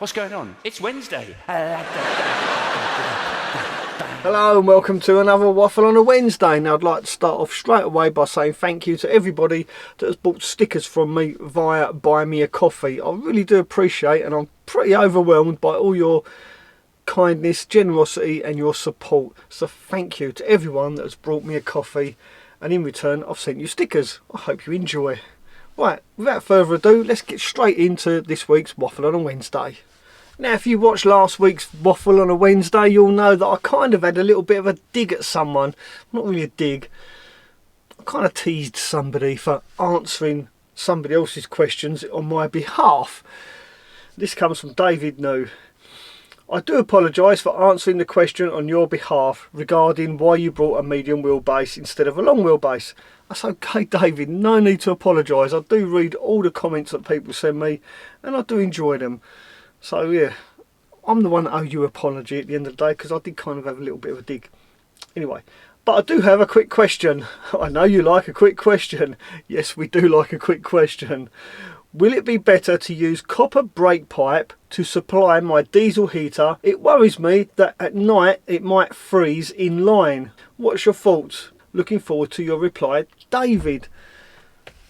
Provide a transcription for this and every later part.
What's going on? It's Wednesday. Hello and welcome to another Waffle on a Wednesday. Now I'd like to start off straight away by saying thank you to everybody that has bought stickers from me via Buy Me a Coffee. I really do appreciate, and I'm pretty overwhelmed by all your kindness, generosity and your support. So thank you to everyone that has brought me a coffee, and in return I've sent you stickers. I hope you enjoy. Right, without further ado, let's get straight into this week's Waffle on a Wednesday. Now, if you watched last week's Waffle on a Wednesday, you'll know that I kind of had a little bit of a dig at someone. Not really a dig. I kind of teased somebody for answering somebody else's questions on my behalf. This comes from David New. I do apologise for answering the question on your behalf regarding why you brought a medium wheelbase instead of a long wheelbase. That's okay, David, no need to apologise. I do read all the comments that people send me and I do enjoy them. So yeah, I'm the one that owe you an apology at the end of the day, because I did kind of have a little bit of a dig. Anyway, but I do have a quick question. I know you like a quick question. Yes, we do like a quick question. Will it be better to use copper brake pipe to supply my diesel heater? It worries me that at night it might freeze in line. What's your thoughts? Looking forward to your reply, David.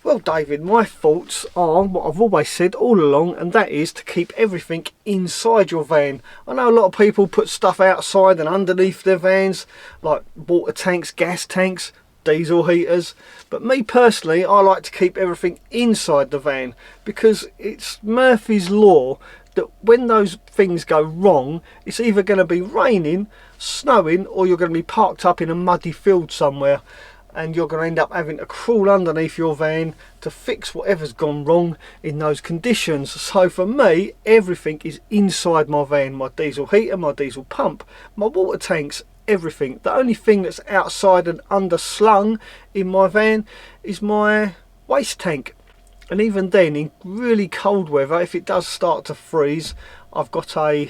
Well, David, my thoughts are what I've always said all along, and that is to keep everything inside your van. I know a lot of people put stuff outside and underneath their vans, like water tanks, gas tanks, diesel heaters, but me personally, I like to keep everything inside the van, because it's Murphy's Law that when those things go wrong, it's either going to be raining, snowing, or you're going to be parked up in a muddy field somewhere, and you're going to end up having to crawl underneath your van to fix whatever's gone wrong in those conditions. So for me, everything is inside my van. My diesel heater, my diesel pump, my water tanks, everything. The only thing that's outside and underslung in my van is my waste tank. And even then, in really cold weather, if it does start to freeze, I've got a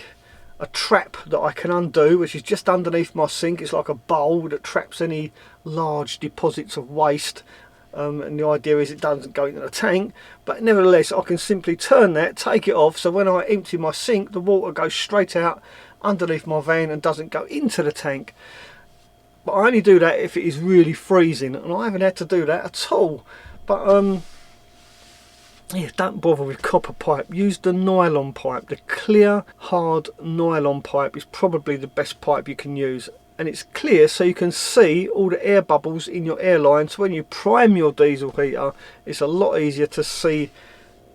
trap that I can undo, which is just underneath my sink. It's like a bowl that traps any large deposits of waste, and the idea is it doesn't go into the tank, but nevertheless I can simply turn that, take it off, so when I empty my sink, the water goes straight out underneath my van and doesn't go into the tank. But I only do that if it is really freezing, and I haven't had to do that at all. But yeah, don't bother with copper pipe. Use the nylon pipe. The clear, hard nylon pipe is probably the best pipe you can use. And it's clear, so you can see all the air bubbles in your airline. So when you prime your diesel heater, it's a lot easier to see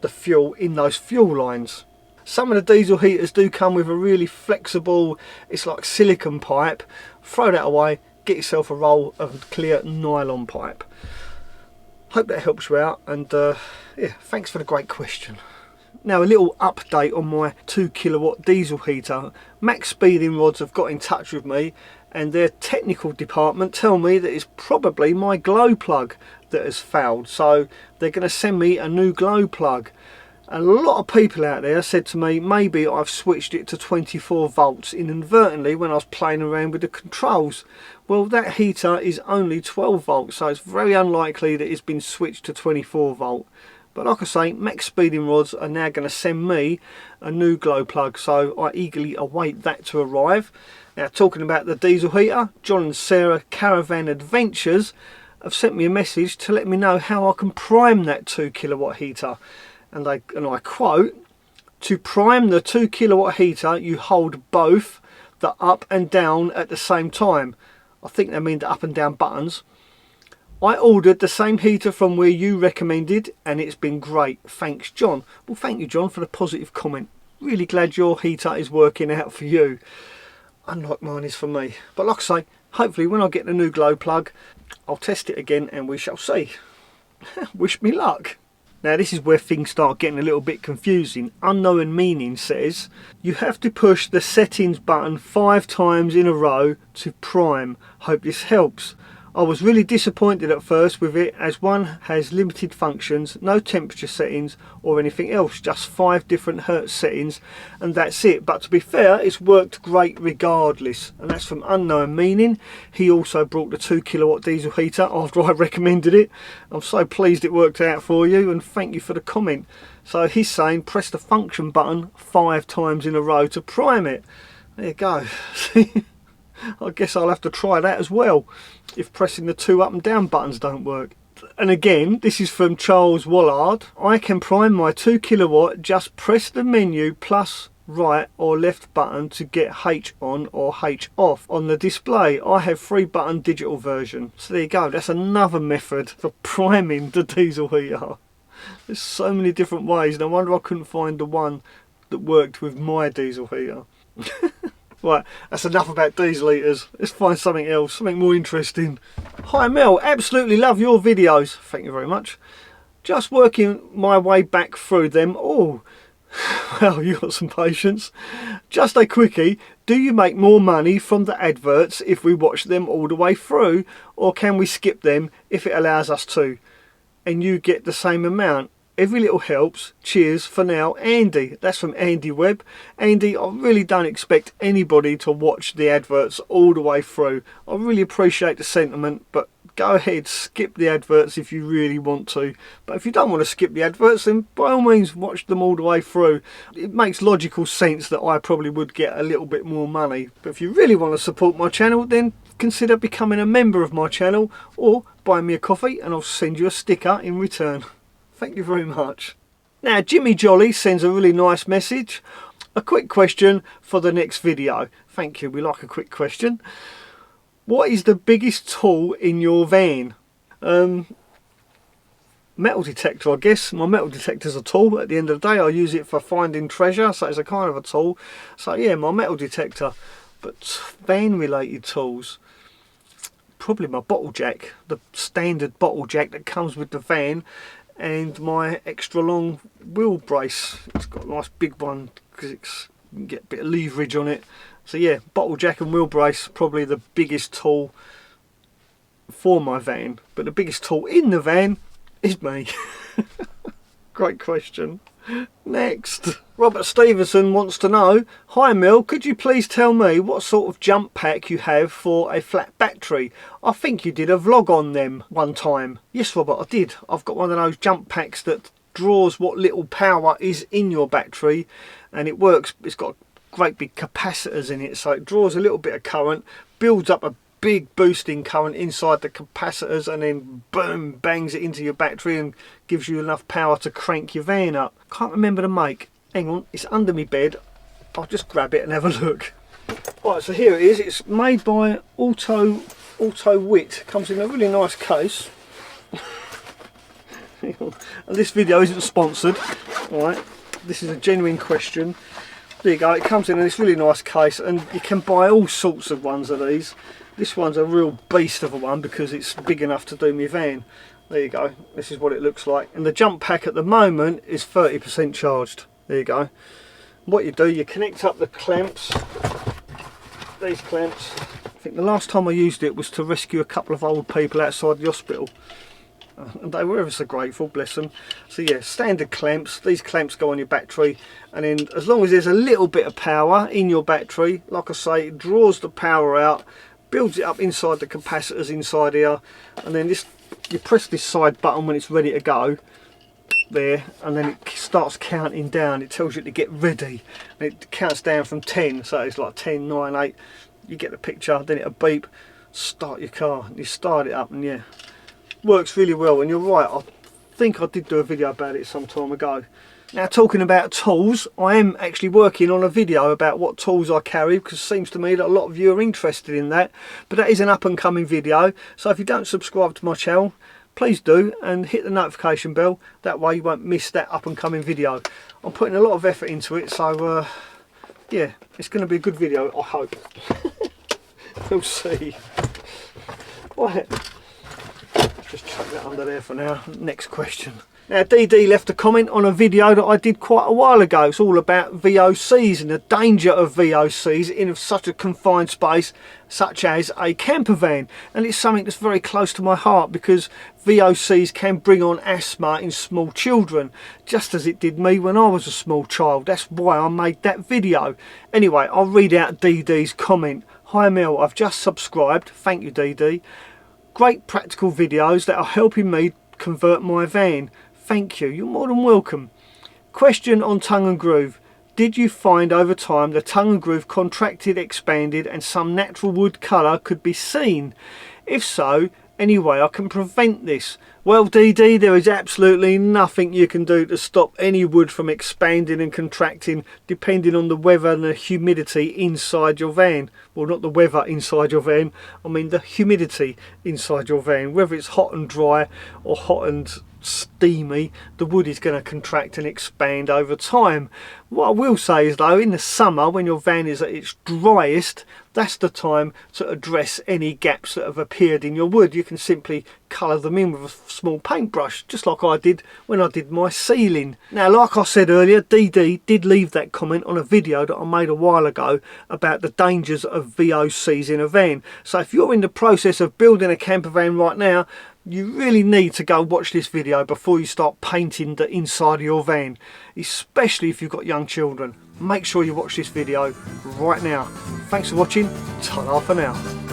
the fuel in those fuel lines. Some of the diesel heaters do come with a really flexible, it's like silicone pipe. Throw that away, get yourself a roll of clear nylon pipe. Hope that helps you out, and yeah, thanks for the great question. Now, a little update on my 2 kilowatt diesel heater. maXpeedingroods have got in touch with me, and their technical department tell me that it's probably my glow plug that has failed, so they're going to send me a new glow plug. A lot of people out there said to me maybe I've switched it to 24 volts inadvertently when I was playing around with the controls. Well, that heater is only 12 volts, so it's very unlikely that it's been switched to 24 volt. But like I say, maXpeedingroods are now going to send me a new glow plug, so I eagerly await that to arrive. Now, talking about the diesel heater, John and Sarah Caravan Adventures have sent me a message to let me know how I can prime that 2 kilowatt heater. And I quote, "To prime the 2 kilowatt heater, you hold both the up and down at the same time." I think they mean the up and down buttons. "I ordered the same heater from where you recommended, and it's been great. Thanks, John." Well, thank you, John, for the positive comment. Really glad your heater is working out for you, unlike mine is for me. But like I say, hopefully when I get the new glow plug, I'll test it again and we shall see. Wish me luck. Now, this is where things start getting a little bit confusing. Unknown Meaning says, "You have to push the settings button 5 times in a row to prime. Hope this helps. I was really disappointed at first with it, as one has limited functions, no temperature settings or anything else, just 5 different hertz settings, and that's it. But to be fair, it's worked great regardless." And that's from Unknown Meaning. He also brought the 2 kilowatt diesel heater after I recommended it. I'm so pleased it worked out for you, and thank you for the comment. So he's saying press the function button 5 times in a row to prime it. There you go. See, I guess I'll have to try that as well if pressing the 2 up and down buttons don't work. And again, this is from Charles Wallard. I can prime my 2 kilowatt, just press the menu plus right or left button to get H on or H off on the display. I have 3-button digital version. So there you go, that's another method for priming the diesel heater. There's so many different ways, no wonder I couldn't find the one that worked with my diesel heater. Right, that's enough about diesel heaters. Let's find something else, something more interesting. Hi Mel, absolutely love your videos. Thank you very much. Just working my way back through them all. Well, you got some patience. Just a quickie, do you make more money from the adverts if we watch them all the way through, or can we skip them if it allows us to, and you get the same amount? Every little helps. Cheers for now, Andy. That's from Andy Webb. Andy, I really don't expect anybody to watch the adverts all the way through. I really appreciate the sentiment, but go ahead, skip the adverts if you really want to. But if you don't want to skip the adverts, then by all means watch them all the way through. It makes logical sense that I probably would get a little bit more money. But if you really want to support my channel, then consider becoming a member of my channel or buy me a coffee and I'll send you a sticker in return. Thank you very much. Now Jimmy Jolly sends a really nice message. A quick question for the next video. Thank you, we like a quick question. What is the biggest tool in your van? Metal detector, I guess. My metal detector's a tool. At the end of the day I use it for finding treasure, so it's a kind of a tool. So yeah, my metal detector. But van related tools, probably my bottle jack, the standard bottle jack that comes with the van, and my extra long wheel brace. It's got a nice big one because you can get a bit of leverage on it. So yeah, bottle jack and wheel brace, probably the biggest tool for my van. But the biggest tool in the van is me. Great question. Next, Robert Stevenson wants to know, hi Mel, could you please tell me what sort of jump pack you have for a flat battery? I think you did a vlog on them one time. Yes Robert, I did. I've got one of those jump packs that draws what little power is in your battery, and it works. It's got great big capacitors in it, so it draws a little bit of current, builds up a big boosting current inside the capacitors, and then boom, bangs it into your battery and gives you enough power to crank your van up. Can't remember the make. Hang on, it's under my bed. I'll just grab it and have a look. Right, so here it is. It's made by Autowit. Comes in a really nice case. And this video isn't sponsored. Right, this is a genuine question. There you go. It comes in this really nice case, and you can buy all sorts of ones of these. This one's a real beast of a one because it's big enough to do my van. There you go, this is what it looks like. And the jump pack at the moment is 30% charged. There you go. What you do, you connect up the clamps, these clamps. I think the last time I used it was to rescue a couple of old people outside the hospital. And they were ever so grateful, bless them. So yeah, standard clamps. These clamps go on your battery, and then as long as there's a little bit of power in your battery, like I say, it draws the power out, builds it up inside the capacitors inside here, and then this, you press this side button when it's ready to go there, and then it starts counting down. It tells you to get ready, and it counts down from 10, so it's like 10, 9, 8, you get the picture. Then it'll beep, start your car, and you start it up, and yeah, works really well. And you're right, I think I did do a video about it some time ago. Now, talking about tools, I am actually working on a video about what tools I carry, because it seems to me that a lot of you are interested in that. But that is an up and coming video, so if you don't subscribe to my channel, please do, and hit the notification bell. That way you won't miss that up and coming video. I'm putting a lot of effort into it, so yeah, it's going to be a good video, I hope. We'll see. Right, let's just chuck that under there for now. Next question. Now, DD left a comment on a video that I did quite a while ago. It's all about VOCs and the danger of VOCs in such a confined space such as a camper van. And it's something that's very close to my heart, because VOCs can bring on asthma in small children, just as it did me when I was a small child. That's why I made that video. Anyway, I'll read out DD's comment. Hi Mel, I've just subscribed. Thank you, DD. Great practical videos that are helping me convert my van. Thank you, you're more than welcome. Question on tongue and groove. Did you find over time the tongue and groove contracted, expanded and some natural wood colour could be seen? If so, any way I can prevent this? Well, DD, there is absolutely nothing you can do to stop any wood from expanding and contracting depending on the weather and the humidity inside your van. Well, not the weather inside your van, I mean the humidity inside your van. Whether it's hot and dry or hot and steamy, the wood is going to contract and expand over time. What I will say is though, in the summer when your van is at its driest, that's the time to address any gaps that have appeared in your wood. You can simply colour them in with a small paintbrush, just like I did when I did my ceiling. Now, like I said earlier, DD did leave that comment on a video that I made a while ago about the dangers of VOCs in a van. So if you're in the process of building a camper van right now, you really need to go watch this video before you start painting the inside of your van, especially if you've got young children. Make sure you watch this video right now. Thanks for watching. Ta-ra for now.